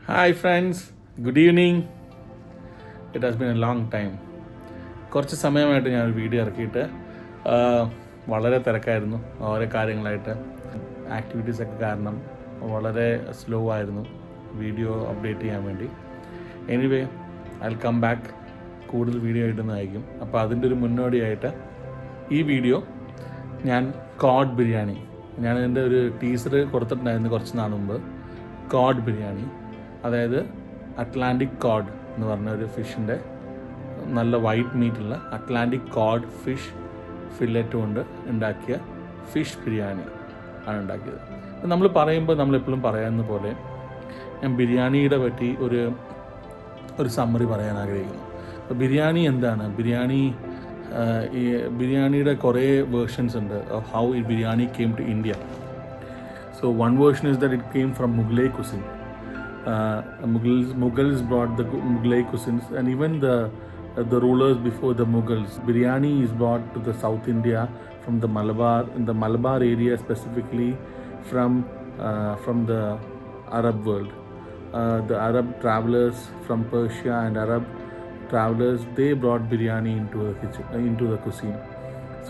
Hi friends, good evening. It has been A long time. കുറച്ച് സമയമായിട്ട് ഞാനൊരു video ഇറക്കിയിട്ട് വളരെ തിരക്കായിരുന്നു. ഓരോ കാര്യങ്ങളായിട്ട് ആക്ടിവിറ്റീസൊക്കെ കാരണം വളരെ സ്ലോ ആയിരുന്നു വീഡിയോ അപ്ഡേറ്റ് ചെയ്യാൻ വേണ്ടി. Anyway I will come back, കൂടുതൽ വീഡിയോ ഇടുന്നതായിരിക്കും. അപ്പോൾ അതിൻ്റെ ഒരു മുന്നോടിയായിട്ട് ഈ വീഡിയോ ഞാൻ കോഡ് ബിരിയാണി, ഞാൻ എൻ്റെ ഒരു ടീസർ കൊടുത്തിട്ടുണ്ടായിരുന്നു കുറച്ച് നാൾ മുമ്പ്. കോഡ് ബിരിയാണി, അതായത് അറ്റ്ലാന്റിക് കോഡ് എന്ന് പറഞ്ഞ ഒരു ഫിഷിൻ്റെ നല്ല വൈറ്റ് മീറ്റുള്ള അറ്റ്ലാന്റിക് കോഡ് ഫിഷ് ഫില്ലറ്റ് കൊണ്ട് ഉണ്ടാക്കിയ ഫിഷ് ബിരിയാണി ആണ് ഉണ്ടാക്കിയത്. നമ്മൾ പറയുമ്പോൾ നമ്മളെപ്പോഴും പറയുന്ന പോലെ ഞാൻ ബിരിയാണിയുടെ പറ്റി ഒരു സമ്മറി പറയാൻ ആഗ്രഹിക്കുന്നു. അപ്പോൾ ബിരിയാണി എന്താണ്? ഈ ബിരിയാണിയുടെ കുറേ വേർഷൻസ് ഉണ്ട്. ഹൗ ഈ biryani came to India. So one version is that it came from Mughlai cuisine. Mughals brought the Mughlai cuisines, and even the rulers before the Mughals. Biryani is brought to the South India from the Malabar, in the Malabar area specifically, from the Arab world. The Arab travelers from Persia and Arab travelers, they brought biryani into the cuisine.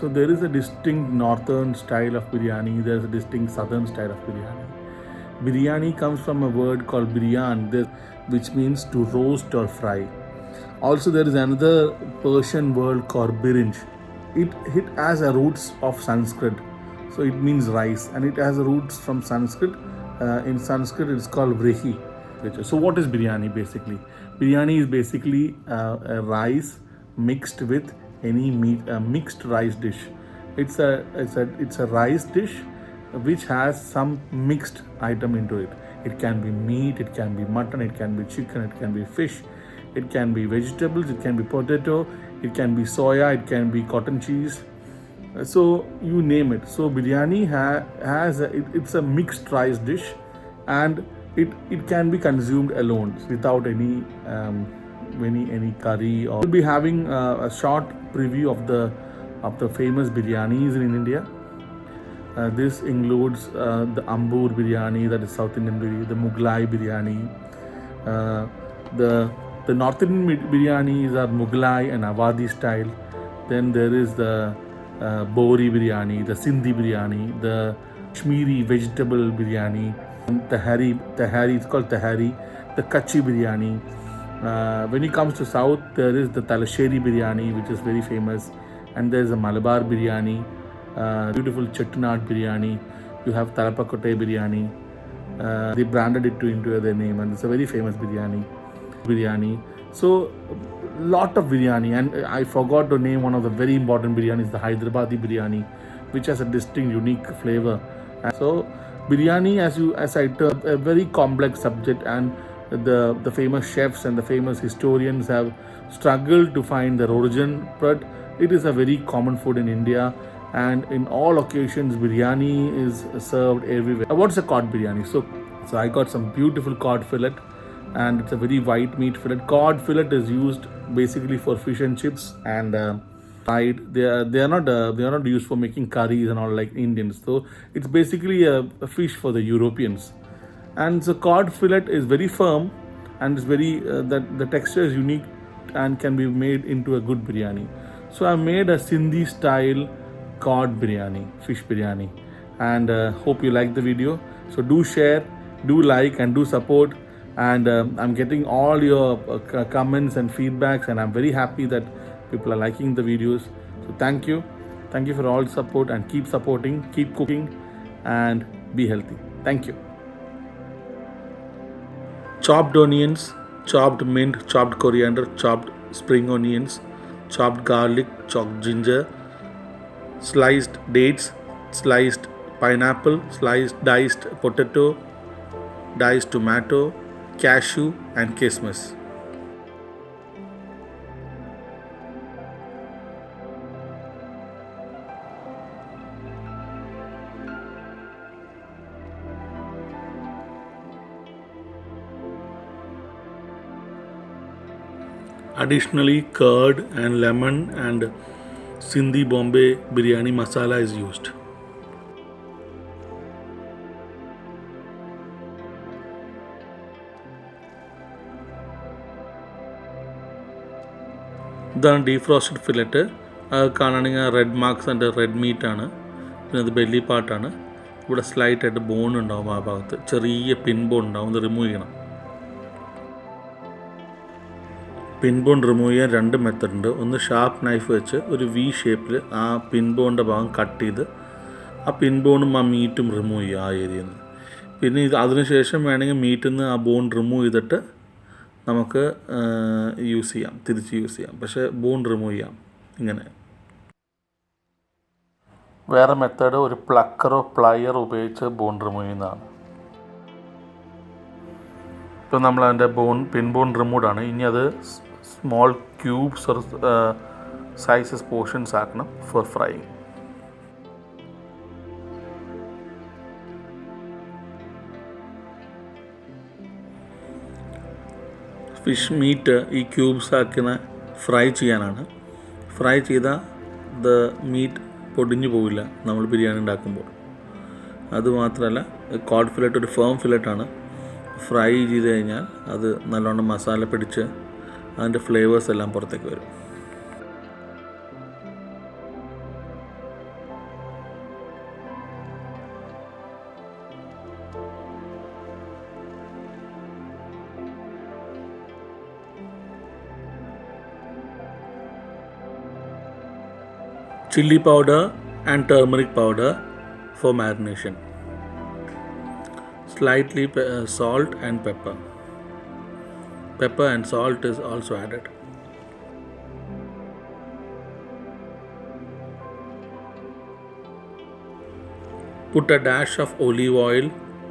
So there is a distinct northern style of biryani. There is a distinct southern style of biryani. Biryani comes from a word called biryan, which means to roast or fry. Also, there is another Persian word called birinj. It has a roots of Sanskrit, so it means rice, and it has roots from Sanskrit. In Sanskrit, it's called vrehi. So, what is biryani basically? Biryani is basically a rice mixed with any meat, a mixed rice dish. It's a rice dish which has some mixed item into it. It can be meat, it can be mutton, it can be chicken, it can be fish, it can be vegetables, it can be potato, it can be soya, it can be cotton cheese. So you name it. So biryani it's a mixed rice dish, and it can be consumed alone without any curry. Or we'll be having a short preview of the famous biryanis in India. This includes the Ambur biryani, that is South Indian biryani, the Mughlai biryani. The North Indian biryanis are Mughlai and Awadhi style. Then there is the Bori biryani, the Sindhi biryani, the Kashmiri vegetable biryani, Tahari, it's called Tahari, the Kachi biryani. When it comes to South, there is the Talasheri biryani, which is very famous, and there is the Malabar biryani. Beautiful Chettinad biryani. You have Talapakote biryani. They branded it into their name, and it's a very famous biryani. So lot of biryani, and I forgot to name one of the very important biryanis, the Hyderabadi biryani, which has a distinct, unique flavor. And so biryani, as I told, a very complex subject, and the famous chefs and the famous historians have struggled to find their origin, but it is a very common food in India. And in all occasions, biryani is served everywhere. What's a cod biryani? So I got some beautiful cod fillet, and it's a very white meat fillet. Cod fillet is used basically for fish and chips, and fried. They are not used for making curries and all like Indians. So it's basically a fish for the Europeans. And so cod fillet is very firm, and it's very that the texture is unique and can be made into a good biryani. So I made a Sindhi style cod biryani, fish biryani, and hope you like the video. So do share, do like, and do support. And I'm getting all your comments and feedbacks, and I'm very happy that people are liking the videos. So thank you for all support, and keep supporting, keep cooking, and be healthy. Thank you. Chopped onions, chopped mint, chopped coriander, chopped spring onions, chopped garlic, chopped ginger, sliced dates, sliced pineapple, sliced diced potato, diced tomato, cashew, and kismis. Additionally, curd and lemon and Sindhi Bombay biryani masala is used. ഇതാണ് ഡീഫ്രോസ്റ്റഡ് fillet. അത് കാണുകയാണെങ്കിൽ red marks and red മീറ്റാണ്. പിന്നെ അത് belly പാർട്ടാണ്. ഇവിടെ സ്ലൈറ്റായിട്ട് bone ഉണ്ടാവും, ആ ഭാഗത്ത് ചെറിയ പിൻ ബോൺ ഉണ്ടാവും. ഇത് റിമൂവ് ചെയ്യണം. പിൻ ബോൺ റിമൂവ് ചെയ്യാൻ 2 മെത്തഡ് ഉണ്ട്. ഒന്ന് ഷാർപ്പ് നൈഫ് വെച്ച് ഒരു വി ഷേപ്പിൽ ആ പിൻ ബോണിൻ്റെ ഭാഗം കട്ട് ചെയ്ത് ആ പിൻ ബോണും ആ മീറ്റും റിമൂവ് ചെയ്യുക ആ ഏരിയയിൽ നിന്ന്. പിന്നെ അതിനുശേഷം വേണമെങ്കിൽ മീറ്റിൽ നിന്ന് ആ ബോൺ റിമൂവ് ചെയ്തിട്ട് നമുക്ക് യൂസ് ചെയ്യാം, തിരിച്ച് യൂസ് ചെയ്യാം. പക്ഷേ ബോൺ റിമൂവ് ചെയ്യാം ഇങ്ങനെ. വേറെ മെത്തേഡ് ഒരു പ്ലക്കറോ പ്ലയറോ ഉപയോഗിച്ച് ബോൺ റിമൂവ് ചെയ്യുന്നതാണ്. ഇപ്പോൾ നമ്മൾ അതിൻ്റെ പിൻ ബോൺ റിമൂവാണ്. ഇനി അത് small cubes or sizes portions ആക്കണം ഫോർ ഫ്രൈയിങ്. ഫിഷ് മീറ്റ് ഈ ക്യൂബ്സ് ആക്കുന്ന ഫ്രൈ ചെയ്യാനാണ്. ഫ്രൈ ചെയ്താൽ ദ മീറ്റ് പൊടിഞ്ഞു പോവില്ല നമ്മൾ ബിരിയാണി ഉണ്ടാക്കുമ്പോൾ. അതുമാത്രമല്ല കോഡ് ഫില്ലറ്റ് ഒരു ഫേം ഫില്ലറ്റാണ്. ഫ്രൈ ചെയ്ത് കഴിഞ്ഞാൽ അത് നല്ലോണം മസാല പിടിച്ച് അതിൻ്റെ ഫ്ലേവേഴ്സ് എല്ലാം പുറത്തേക്ക് വരും. Chili powder and turmeric powder for marination. Slightly salt and pepper. Pepper and salt is also added. Put a dash of olive oil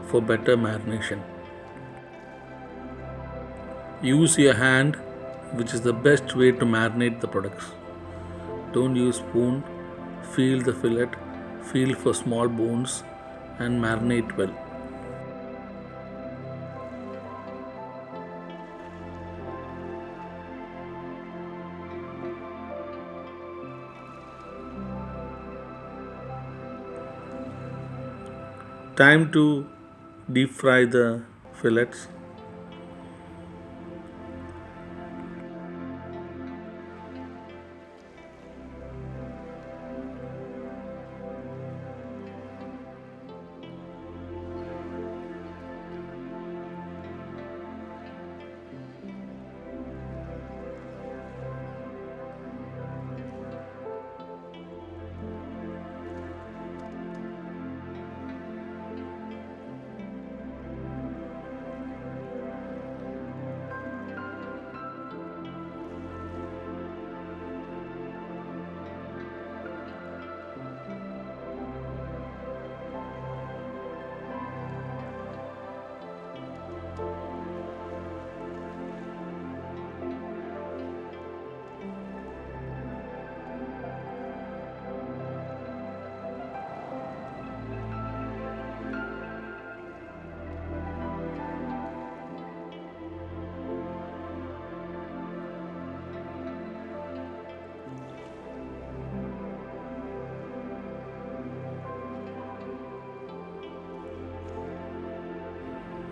for better marination. Use your hand, which is the best way to marinate the products. Don't use spoon. Feel the fillet, feel for small bones and marinate well. Time to deep fry the fillets.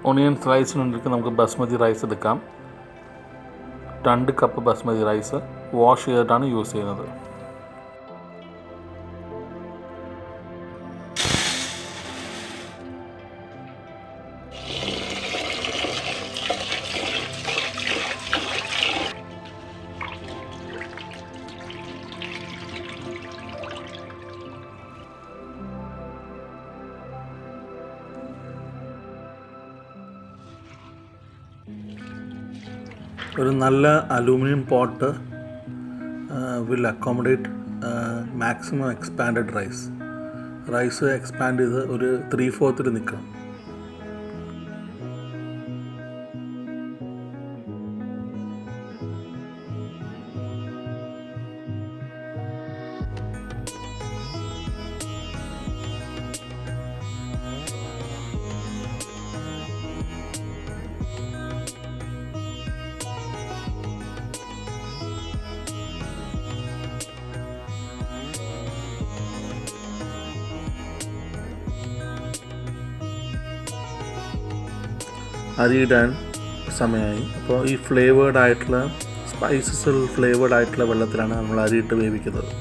Onion സ്ലൈസിനുണ്ടെങ്കിൽ നമുക്ക് basmati rice എടുക്കാം. 2 cup basmati rice wash ചെയ്തിട്ടാണ് use ചെയ്യുന്നത്. ഒരു നല്ല aluminium pot will accommodate maximum expanded rice expand ചെയ്ത് ഒരു 3/4 നിൽക്കണം. അരിയിടാൻ സമയമായി. അപ്പോൾ ഈ ഫ്ലേവേർഡ് ആയിട്ടുള്ള സ്പൈസസിൽ ഫ്ലേവേഡ് ആയിട്ടുള്ള വെള്ളത്തിലാണ് നമ്മൾ അരിയിട്ട് വേവിക്കുന്നത്.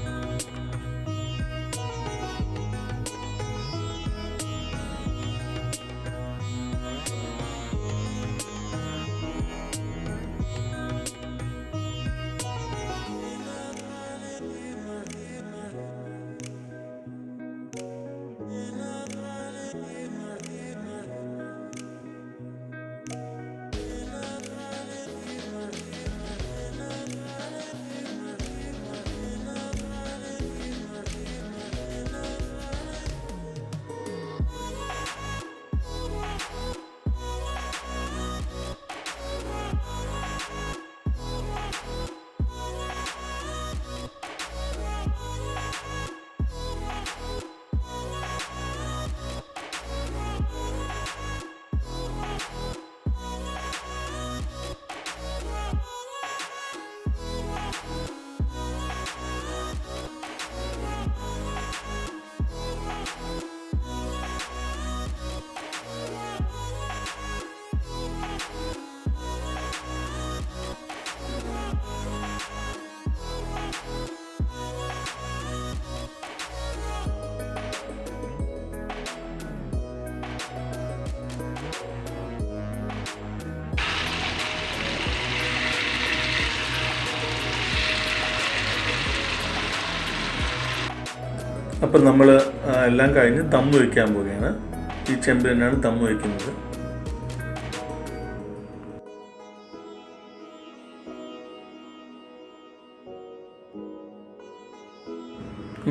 അപ്പം നമ്മൾ എല്ലാം കഴിഞ്ഞ് ദം വയ്ക്കാൻ പോവുകയാണ്. ഈ ചെമ്പിൽ തന്നെയാണ് ദം വയ്ക്കുന്നത്.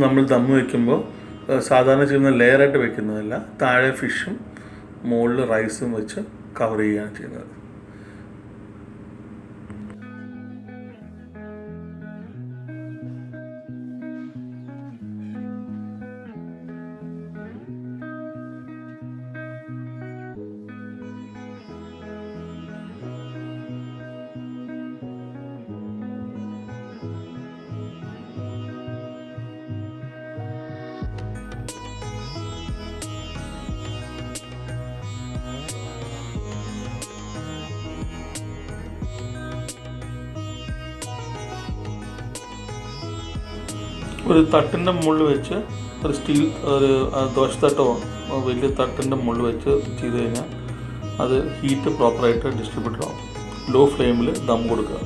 നമ്മൾ ദം വയ്ക്കുമ്പോൾ സാധാരണ ചെയ്യുന്ന ലെയറായിട്ട് വയ്ക്കുന്നതല്ല, താഴെ ഫിഷും മുകളിൽ റൈസും വെച്ച് കവർ ചെയ്യുകയാണ് ചെയ്യുന്നത്. ഒരു തട്ടിൻ്റെ മുകളിൽ വെച്ച് ഒരു സ്റ്റീൽ ഒരു ദോശത്തട്ടോ വലിയ തട്ടിൻ്റെ മുകളിൽ വെച്ച് ചെയ്ത് കഴിഞ്ഞാൽ അത് ഹീറ്റ് പ്രോപ്പറായിട്ട് ഡിസ്ട്രിബ്യൂട്ട് ആവും. ലോ ഫ്ലെയിമിൽ ദം കൊടുക്കുക.